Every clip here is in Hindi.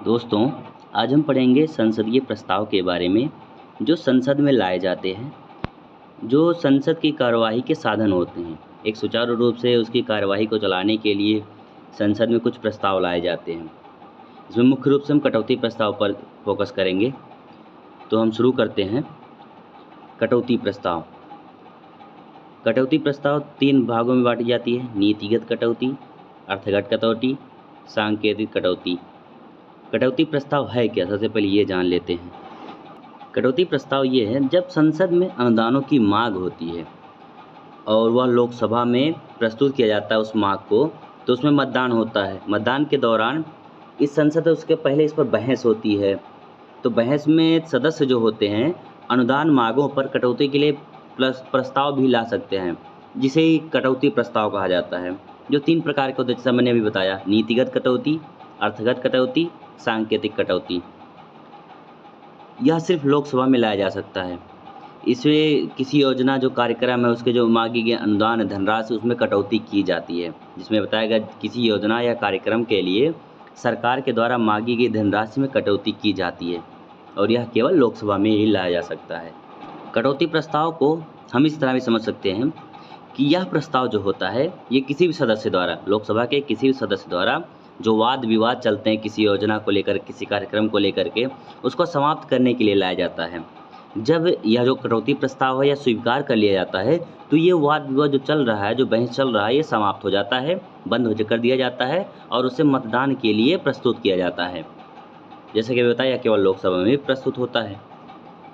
दोस्तों, आज हम पढ़ेंगे संसदीय प्रस्ताव के बारे में, जो संसद में लाए जाते हैं, जो संसद की कार्यवाही के साधन होते हैं। एक सुचारू रूप से उसकी कार्यवाही को चलाने के लिए संसद में कुछ प्रस्ताव लाए जाते हैं। इसमें मुख्य रूप से हम कटौती प्रस्ताव पर फोकस करेंगे। तो हम शुरू करते हैं। कटौती प्रस्ताव। कटौती प्रस्ताव 3 भागों में बाँटी जाती है: नीतिगत कटौती, अर्थगत कटौती, सांकेतिक कटौती। कटौती प्रस्ताव है क्या? सबसे पहले ये जान लेते हैं। कटौती प्रस्ताव ये है जब संसद में अनुदानों की मांग होती है और वह लोकसभा में प्रस्तुत किया जाता है उस मांग को, तो उसमें मतदान होता है। मतदान के दौरान इस संसद उसके पहले इस पर बहस होती है। तो बहस में सदस्य जो होते हैं अनुदान मांगों पर कटौती के लिए प्रस्ताव भी ला सकते हैं, जिसे कटौती प्रस्ताव कहा जाता है। जो 3 प्रकार के होते हैं, जैसा मैंने अभी बताया: नीतिगत कटौती, अर्थगत कटौती, सांकेतिक कटौती। यह सिर्फ लोकसभा में लाया जा सकता है। इसमें किसी योजना जो कार्यक्रम है उसके जो मांगी गई अनुदान धनराशि उसमें कटौती की जाती है, जिसमें बताया गया किसी योजना या कार्यक्रम के लिए सरकार के द्वारा मांगी गई धनराशि में कटौती की जाती है और यह केवल लोकसभा में ही लाया जा सकता है। कटौती प्रस्ताव को हम इस तरह भी समझ सकते हैं कि यह प्रस्ताव जो होता है ये किसी भी सदस्य द्वारा, लोकसभा के किसी भी सदस्य द्वारा जो वाद विवाद चलते हैं किसी योजना को लेकर, किसी कार्यक्रम को लेकर के, उसको समाप्त करने के लिए लाया जाता है। जब यह जो कटौती प्रस्ताव है यह स्वीकार कर लिया जाता है, तो ये वाद विवाद जो चल रहा है, जो बहस चल रहा है, ये समाप्त हो जाता है, बंद हो कर दिया जाता है और उसे मतदान के लिए प्रस्तुत किया जाता है। जैसे कि बताया, केवल लोकसभा में भी प्रस्तुत होता है।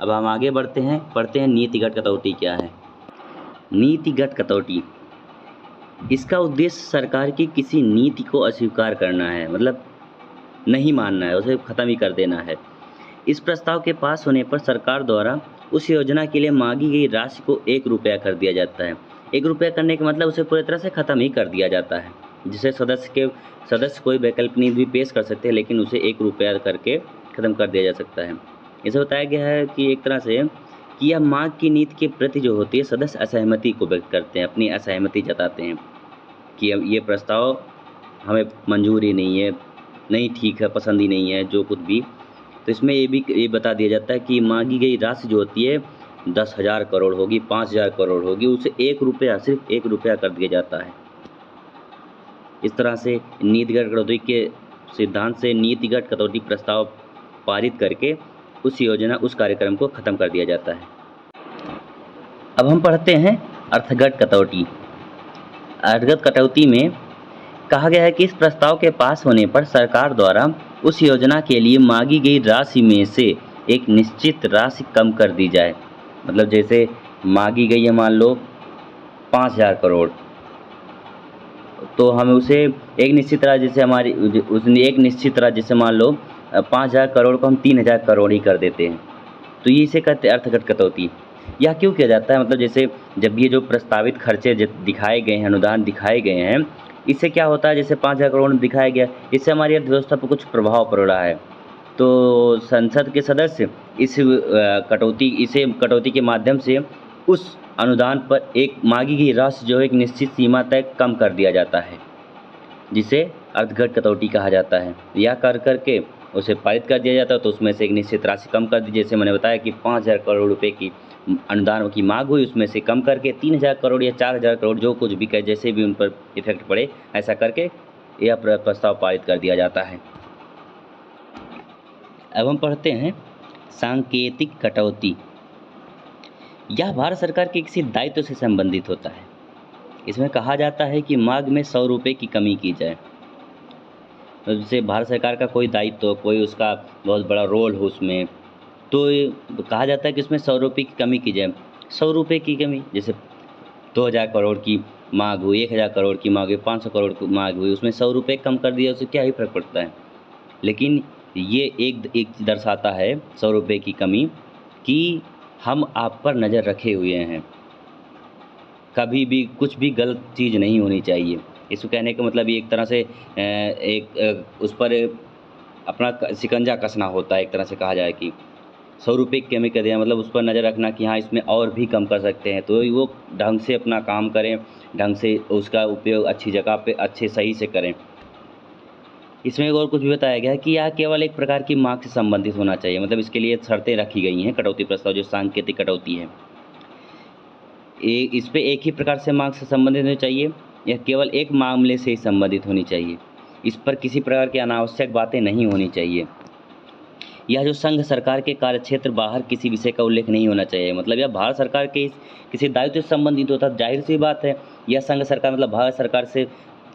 अब हम आगे बढ़ते हैं, पढ़ते हैं नीतिगत कटौती क्या है। नीतिगत कटौती, इसका उद्देश्य सरकार की किसी नीति को अस्वीकार करना है, मतलब नहीं मानना है, उसे ख़त्म ही कर देना है। इस प्रस्ताव के पास होने पर सरकार द्वारा उस योजना के लिए मांगी गई राशि को ₹1 कर दिया जाता है। ₹1 करने का मतलब उसे पूरी तरह से ख़त्म ही कर दिया जाता है, जिसे सदस्य कोई वैकल्पिक नीति भी पेश कर सकते हैं, लेकिन उसे ₹1 करके ख़त्म कर दिया जा सकता है। इसे बताया गया है कि एक तरह से कि यह मांग की नीति के प्रति जो होती है सदस्य असहमति को व्यक्त करते हैं, अपनी असहमति जताते हैं कि अब ये प्रस्ताव हमें मंजूर ही नहीं है, नहीं ठीक है, पसंद ही नहीं है, जो कुछ भी। तो इसमें ये बता दिया जाता है कि मांगी गई राशि जो होती है 10,000 करोड़ होगी, 5,000 करोड़ होगी, उसे ₹1, सिर्फ ₹1 कर दिया जाता है। इस तरह से नीतिगत कटौती के सिद्धांत से नीतिगत कटौती प्रस्ताव पारित करके उस योजना, उस कार्यक्रम को ख़त्म कर दिया जाता है। अब हम पढ़ते हैं अर्थगत कटौती। अर्थगत कटौती में कहा गया है कि इस प्रस्ताव के पास होने पर सरकार द्वारा उस योजना के लिए मांगी गई राशि में से एक निश्चित राशि कम कर दी जाए। मतलब जैसे मांगी गई है मान लो 5,000 करोड़, तो हमें उसे एक निश्चित राशि, जैसे हमारी उसने एक निश्चित राशि, जैसे मान लो 5,000 करोड़ को हम 3,000 करोड़ ही कर देते हैं, तो ये इसे कहते हैं अर्थगत कटौती। यह क्यों किया जाता है? मतलब जैसे जब ये जो प्रस्तावित खर्चे दिखाए गए हैं, अनुदान दिखाए गए हैं, इससे क्या होता है, जैसे 5,000 करोड़ दिखाया गया, इससे हमारी अर्थव्यवस्था पर कुछ प्रभाव पड़ रहा है। तो संसद के सदस्य इस कटौती के माध्यम से उस अनुदान पर एक मांगी गई राशि जो है एक निश्चित सीमा तक कम कर दिया जाता है, जिसे अर्थगत कटौती कहा जाता है। यह कर करके उसे पारित कर दिया जाता है, तो उसमें से एक निश्चित राशि कम कर दी। जैसे मैंने बताया कि 5,000 करोड़ रुपए की अनुदान की मांग हुई, उसमें से कम करके 3,000 करोड़ या 4,000 करोड़, जो कुछ भी कहे, जैसे भी उन पर इफेक्ट पड़े, ऐसा करके यह प्रस्ताव पारित कर दिया जाता है। अब हम पढ़ते हैं सांकेतिक कटौती। यह भारत सरकार के किसी दायित्व से संबंधित होता है। इसमें कहा जाता है कि मांग में ₹100 की कमी की जाए। जैसे भारत सरकार का कोई दायित्व, कोई उसका बहुत बड़ा रोल हो उसमें, तो ये कहा जाता है कि इसमें ₹100 की कमी की जाए। ₹100 की कमी, जैसे 2,000 करोड़ की मांग हुई, 1,000 करोड़ की मांग हुई, 500 करोड़ की मांग हुई, उसमें ₹100 कम कर दिया, उससे क्या ही फ़र्क पड़ता है। लेकिन ये एक दर्शाता है ₹100 की कमी कि हम आप पर नज़र रखे हुए हैं, कभी भी कुछ भी गलत चीज़ नहीं होनी चाहिए। इसको कहने का मतलब ये एक तरह से उस पर अपना शिकंजा कसना होता है, एक तरह से कहा जाए कि ₹100 की कमी कर दिया, मतलब उस पर नज़र रखना कि हाँ, इसमें और भी कम कर सकते हैं, तो वो ढंग से अपना काम करें, ढंग से उसका उपयोग अच्छी जगह पे अच्छे सही से करें। इसमें एक और कुछ भी बताया गया है कि यह केवल एक प्रकार की मांग से संबंधित होना चाहिए, मतलब इसके लिए शर्तें रखी गई हैं। कटौती प्रस्ताव जो सांकेतिक कटौती है, इस पे एक ही प्रकार से मांग से संबंधित होनी चाहिए, यह केवल एक मामले से ही संबंधित होनी चाहिए, इस पर किसी प्रकार की अनावश्यक बातें नहीं होनी चाहिए। यह जो संघ सरकार के कार्यक्षेत्र बाहर किसी विषय का उल्लेख नहीं होना चाहिए, मतलब यह भारत सरकार के किसी दायित्व से संबंधित होता है। जाहिर सी बात है, यह संघ सरकार मतलब भारत सरकार से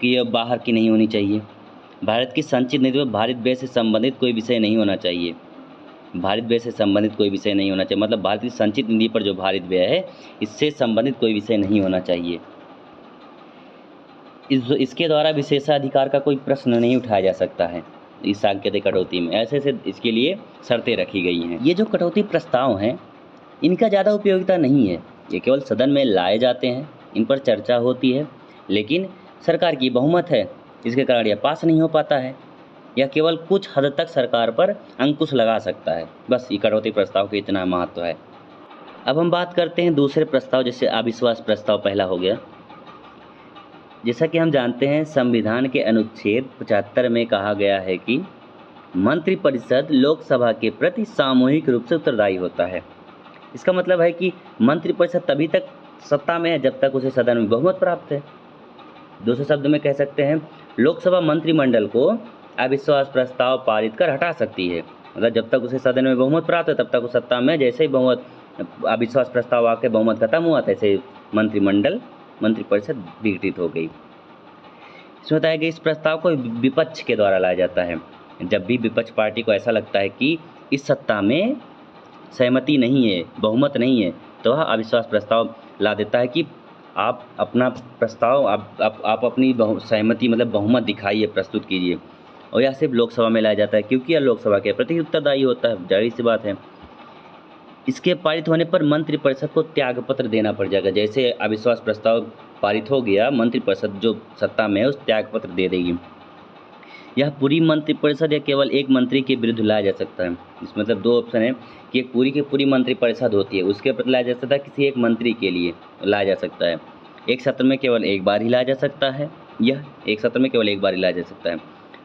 कि यह बाहर की नहीं होनी चाहिए। भारत की संचित नीति में भारत व्यय से संबंधित कोई विषय नहीं होना चाहिए। भारत व्यय से संबंधित कोई विषय नहीं होना चाहिए, मतलब भारत की संचित निधि पर जो भारत व्यय है इससे संबंधित कोई विषय नहीं होना चाहिए। इसके द्वारा विशेषाधिकार का कोई प्रश्न नहीं उठाया जा सकता है इस सांकेतिक कटौती में। ऐसे ऐसे इसके लिए शर्तें रखी गई हैं। ये जो कटौती प्रस्ताव हैं इनका ज़्यादा उपयोगिता नहीं है, ये केवल सदन में लाए जाते हैं, इन पर चर्चा होती है, लेकिन सरकार की बहुमत है, इसके कारण यह पास नहीं हो पाता है। यह केवल कुछ हद तक सरकार पर अंकुश लगा सकता है, बस ये कटौती प्रस्ताव का इतना महत्व है। अब हम बात करते हैं दूसरे प्रस्ताव, जैसे अविश्वास प्रस्ताव पहला हो गया। जैसा कि हम जानते हैं, संविधान के अनुच्छेद 75 में कहा गया है कि मंत्रिपरिषद लोकसभा के प्रति सामूहिक रूप से उत्तरदायी होता है। इसका मतलब है कि मंत्रिपरिषद तभी तक सत्ता में है जब तक उसे सदन में बहुमत प्राप्त है। दूसरे शब्द में कह सकते हैं, लोकसभा मंत्रिमंडल को अविश्वास प्रस्ताव पारित कर हटा सकती है, मतलब जब तक उसे सदन में बहुमत प्राप्त है तब तक वो सत्ता में। जैसे ही बहुमत अविश्वास प्रस्ताव आके बहुमत खत्म हुआ, तैसे मंत्रिपरिषद विघटित हो गई। इसमें बताया कि इस प्रस्ताव को विपक्ष के द्वारा लाया जाता है। जब भी विपक्ष पार्टी को ऐसा लगता है कि इस सत्ता में सहमति नहीं है, बहुमत नहीं है, तो वह अविश्वास प्रस्ताव ला देता है कि आप अपना प्रस्ताव आप अपनी सहमति मतलब बहुमत दिखाइए, प्रस्तुत कीजिए। और यह सिर्फ लोकसभा में लाया जाता है क्योंकि यह लोकसभा के प्रति उत्तरदायी होता है, जाहिर सी बात है। इसके पारित होने पर मंत्रिपरिषद को त्यागपत्र देना पड़ जाएगा। जैसे अविश्वास प्रस्ताव पारित हो गया, मंत्रिपरिषद जो सत्ता में है उस त्यागपत्र दे देगी। यह पूरी मंत्रिपरिषद या केवल एक मंत्री के विरुद्ध लाया जा सकता है। इसमें मतलब दो ऑप्शन है कि एक पूरी की पूरी मंत्रिपरिषद होती है, उसके प्रति लाया जा सकता है, किसी एक मंत्री के लिए लाया जा सकता है। एक सत्र में केवल एक बार ही लाया जा सकता है, यह एक सत्र में केवल एक बार ही लाया जा सकता है।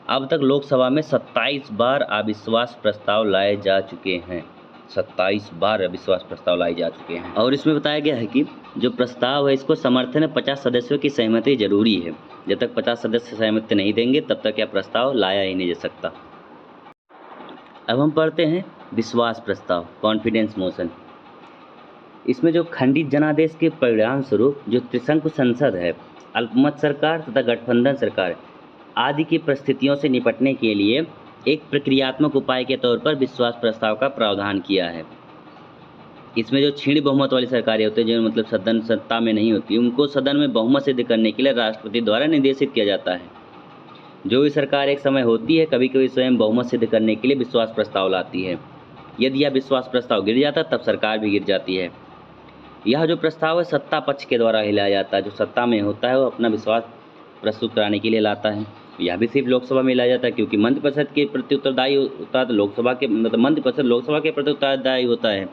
अब तक लोकसभा में 27 बार अविश्वास प्रस्ताव लाए जा चुके हैं। 27 बार अविश्वास प्रस्ताव लाए जा चुके हैं। और इसमें बताया गया है कि जो प्रस्ताव है इसको समर्थन है 50 सदस्यों की सहमति जरूरी है। जब तक 50 सदस्य सहमति नहीं देंगे तब तक यह प्रस्ताव लाया ही नहीं जा सकता। अब हम पढ़ते हैं विश्वास प्रस्ताव, कॉन्फिडेंस मोशन। इसमें जो खंडित जनादेश के परिणाम स्वरूप जो त्रिशंकु संसद है, अल्पमत सरकार तथा गठबंधन सरकार आदि की परिस्थितियों से निपटने के लिए एक प्रक्रियात्मक उपाय के तौर पर विश्वास प्रस्ताव का प्रावधान किया है। इसमें जो क्षीण बहुमत वाली सरकारें होती हैं, जो मतलब सदन सत्ता में नहीं होती, उनको सदन में बहुमत सिद्ध करने के लिए राष्ट्रपति द्वारा निर्देशित किया जाता है। जो भी सरकार एक समय होती है, कभी कभी स्वयं बहुमत सिद्ध करने के लिए विश्वास प्रस्ताव लाती है। यदि यह विश्वास प्रस्ताव गिर जाता है तब सरकार भी गिर जाती है। यह जो प्रस्ताव है सत्ता पक्ष के द्वारा ही लाया जाता है। जो सत्ता में होता है वो अपना विश्वास प्रस्तुत कराने के लिए लाता है। यह भी सिर्फ लोकसभा में लाया जाता है क्योंकि मंत्रिपरिषद के प्रति उत्तरदायी होता है, तो लोकसभा के मतलब मंत्रिपरिषद लोकसभा के प्रति उत्तरदायी होता है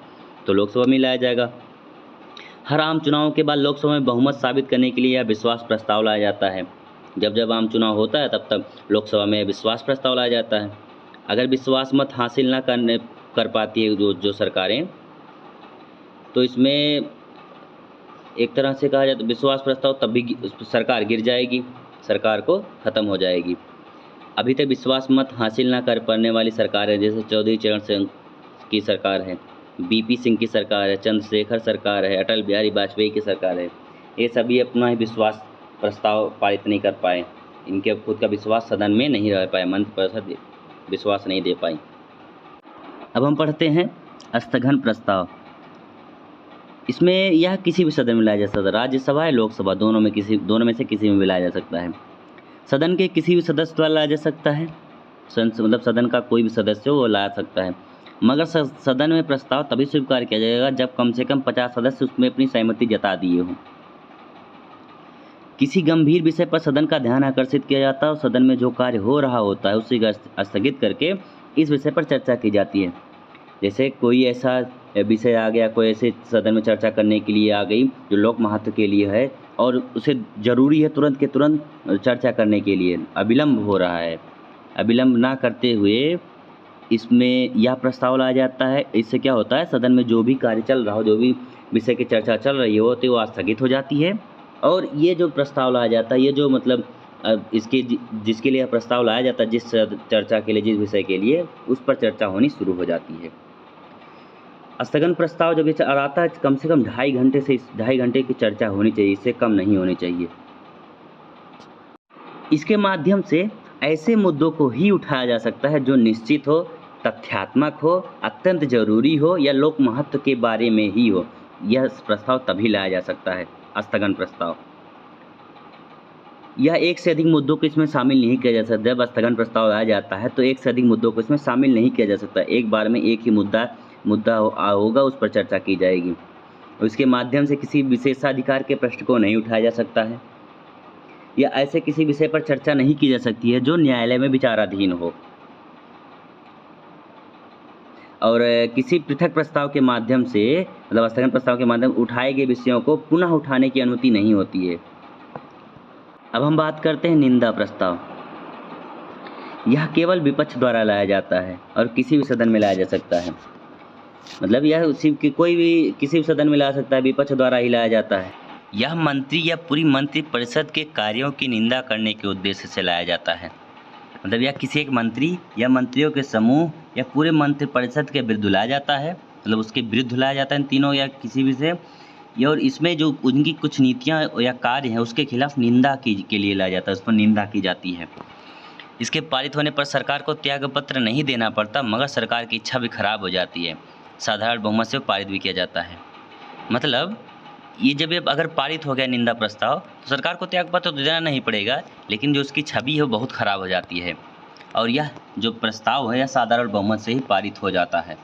तो लोकसभा में लाया जाएगा। हर आम चुनाव के बाद लोकसभा में बहुमत साबित करने के लिए यह विश्वास प्रस्ताव लाया जाता है। जब जब आम चुनाव होता है तब तब लोकसभा में विश्वास प्रस्ताव लाया जाता है। अगर विश्वास मत हासिल न कर पाती है जो सरकारें, तो इसमें एक तरह से कहा जाए तो विश्वास प्रस्ताव तब भी सरकार गिर जाएगी, सरकार को ख़त्म हो जाएगी। अभी तक विश्वास मत हासिल न कर पाने वाली सरकारें जैसे चौधरी चरण सिंह की सरकार है, बीपी सिंह की सरकार है, चंद्रशेखर सरकार है, अटल बिहारी वाजपेयी की सरकार है, ये सभी अपना ही विश्वास प्रस्ताव पारित नहीं कर पाए। इनके खुद का विश्वास सदन में नहीं रह पाए, मंत्रिपरिषद विश्वास नहीं दे पाई। अब हम पढ़ते हैं स्थगन प्रस्ताव। इसमें यह किसी भी सदन में लाया जा सकता है, राज्यसभा या लोकसभा, दोनों में से किसी में भी लाया जा सकता है। सदन के किसी भी सदस्य द्वारा लाया जा सकता है, मतलब सदन का कोई भी सदस्य हो वो ला सकता है, मगर सदन में प्रस्ताव तभी स्वीकार किया जाएगा जब कम से कम 50 सदस्य उसमें अपनी सहमति जता दिए हों। किसी गंभीर विषय पर सदन का ध्यान आकर्षित किया जाता है और सदन में जो कार्य हो रहा होता है उसी का स्थगित करके इस विषय पर चर्चा की जाती है। जैसे कोई ऐसा विषय आ गया, कोई ऐसे सदन में चर्चा करने के लिए आ गई जो लोक महत्व के लिए है और उसे जरूरी है तुरंत के तुरंत चर्चा करने के लिए, अविलंब हो रहा है, अविलंब ना करते हुए इसमें यह प्रस्ताव लाया जाता है। इससे क्या होता है, सदन में जो भी कार्य चल रहा हो, जो भी विषय की चर्चा चल रही हो तो वो स्थगित हो जाती है। और ये जो प्रस्ताव लाया जाता है, ये जो मतलब इसके जिसके लिए प्रस्ताव लाया जाता है, जिस चर्चा के लिए, जिस विषय के लिए, उस पर चर्चा होनी शुरू हो जाती है। स्थगन प्रस्ताव जब ये आता है, कम से कम 2.5 घंटे की चर्चा होनी चाहिए, इससे कम नहीं होनी चाहिए। इसके माध्यम से ऐसे मुद्दों को ही उठाया जा सकता है जो निश्चित हो, तथ्यात्मक हो, अत्यंत जरूरी हो या लोक महत्व के बारे में ही हो। यह प्रस्ताव तभी लाया जा सकता है, स्थगन प्रस्ताव। यह एक से अधिक मुद्दों को इसमें शामिल नहीं किया जा सकता। जब स्थगन प्रस्ताव लाया जाता है तो एक से अधिक मुद्दों को इसमें शामिल नहीं किया जा सकता। एक बार में एक ही मुद्दा होगा, उस पर चर्चा की जाएगी। उसके माध्यम से किसी विशेषाधिकार के प्रश्न को नहीं उठाया जा सकता है, या ऐसे किसी विषय पर चर्चा नहीं की जा सकती है जो न्यायालय में विचाराधीन हो। और किसी पृथक प्रस्ताव के माध्यम से, मतलब स्थगन प्रस्ताव के माध्यम उठाए गए विषयों को पुनः उठाने की अनुमति नहीं होती है। अब हम बात करते हैं निंदा प्रस्ताव। यह केवल विपक्ष द्वारा लाया जाता है और किसी भी सदन में लाया जा सकता है। मतलब यह कोई भी किसी भी सदन में ला सकता है, विपक्ष द्वारा ही लाया जाता है। यह मंत्री या पूरी मंत्रिपरिषद के कार्यों की निंदा करने के उद्देश्य से लाया जाता है। मतलब यह किसी एक मंत्री या मंत्रियों के समूह या पूरे मंत्रिपरिषद के विरुद्ध लाया जाता है, मतलब उसके विरुद्ध लाया जाता है इन तीनों या किसी भी से। और इसमें जो उनकी कुछ नीतियाँ या कार्य हैं उसके खिलाफ निंदा के लिए लाया जाता है, उस पर निंदा की जाती है। इसके पारित होने पर सरकार को त्यागपत्र नहीं देना पड़ता, मगर सरकार की इच्छा भी खराब हो जाती है। साधारण बहुमत से पारित भी किया जाता है। मतलब ये जब अगर पारित हो गया निंदा प्रस्ताव तो सरकार को त्यागपत्र तो देना नहीं पड़ेगा, लेकिन जो उसकी छवि है वो बहुत खराब हो जाती है। और यह जो प्रस्ताव है यह साधारण बहुमत से ही पारित हो जाता है।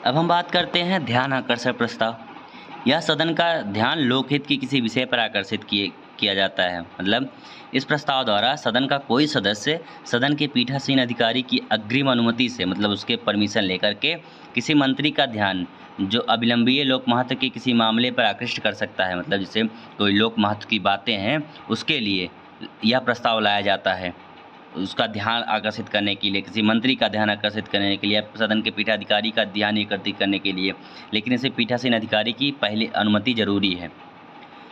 अब हम बात करते हैं ध्यान आकर्षण प्रस्ताव। यह सदन का ध्यान लोकहित के किसी विषय पर आकर्षित किया जाता है। मतलब इस प्रस्ताव द्वारा सदन का कोई सदस्य सदन के पीठासीन अधिकारी की अग्रिम अनुमति से, मतलब उसके परमिशन लेकर के, किसी मंत्री का ध्यान जो अविलंबीय लोक महत्व के किसी मामले पर आकृष्ट कर सकता है। मतलब जैसे कोई लोक महत्व की बातें हैं उसके लिए यह प्रस्ताव लाया जाता है, उसका ध्यान आकर्षित करने के लिए, किसी मंत्री का ध्यान आकर्षित करने के लिए, सदन के पीठाधिकारी का ध्यान एकत्रित करने के लिए। लेकिन इसे पीठासीन अधिकारी की पहले अनुमति जरूरी है।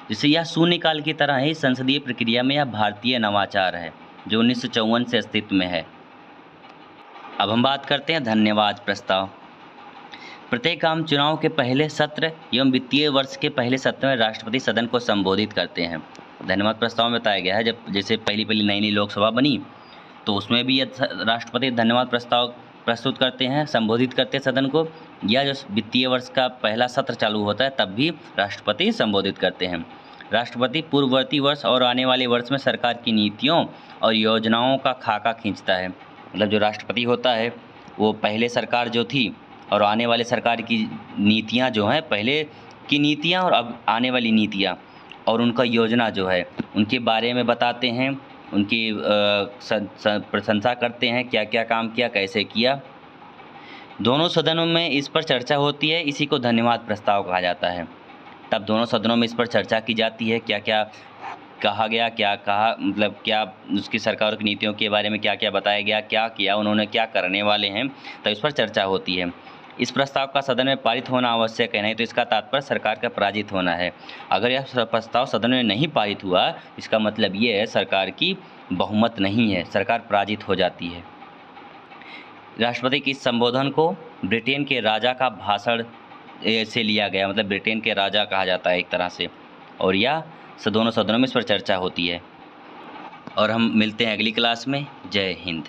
जैसे यह शून्यकाल की तरह ही संसदीय प्रक्रिया में यह भारतीय नवाचार है जो 1954 से अस्तित्व में है। अब हम बात करते हैं धन्यवाद प्रस्ताव। प्रत्येक आम चुनाव के पहले सत्र एवं वित्तीय वर्ष के पहले सत्र में राष्ट्रपति सदन को संबोधित करते हैं। धन्यवाद प्रस्ताव में बताया गया है, जब जैसे पहली नई लोकसभा बनी तो उसमें भी राष्ट्रपति धन्यवाद प्रस्ताव प्रस्तुत करते हैं, संबोधित करते हैं सदन को। या जो वित्तीय वर्ष का पहला सत्र चालू होता है तब भी राष्ट्रपति संबोधित करते हैं। राष्ट्रपति पूर्ववर्ती वर्ष और आने वाले वर्ष में सरकार की नीतियों और योजनाओं का खाका खींचता है। मतलब जो राष्ट्रपति होता है वो पहले सरकार जो थी और आने वाले सरकार की नीतियाँ जो हैं, पहले की नीतियाँ और अब आने वाली नीतियाँ और उनका योजना जो है उनके बारे में बताते हैं, उनकी प्रशंसा करते हैं, क्या क्या काम किया, कैसे किया। दोनों सदनों में इस पर चर्चा होती है, इसी को धन्यवाद प्रस्ताव कहा जाता है। तब दोनों सदनों में इस पर चर्चा की जाती है, क्या क्या कहा गया, क्या कहा, मतलब क्या उसकी सरकार की नीतियों के बारे में क्या क्या बताया गया, क्या किया उन्होंने, क्या करने वाले हैं, तो इस पर चर्चा होती है। इस प्रस्ताव का सदन में पारित होना आवश्यक है, नहीं तो इसका तात्पर्य सरकार का पराजित होना है। अगर यह प्रस्ताव सदन में नहीं पारित हुआ इसका मतलब ये है सरकार की बहुमत नहीं है, सरकार पराजित हो जाती है। राष्ट्रपति के इस संबोधन को ब्रिटेन के राजा का भाषण से लिया गया, मतलब ब्रिटेन के राजा कहा जाता है एक तरह से। और यह दोनों सदनों में इस पर चर्चा होती है। और हम मिलते हैं अगली क्लास में। जय हिंद।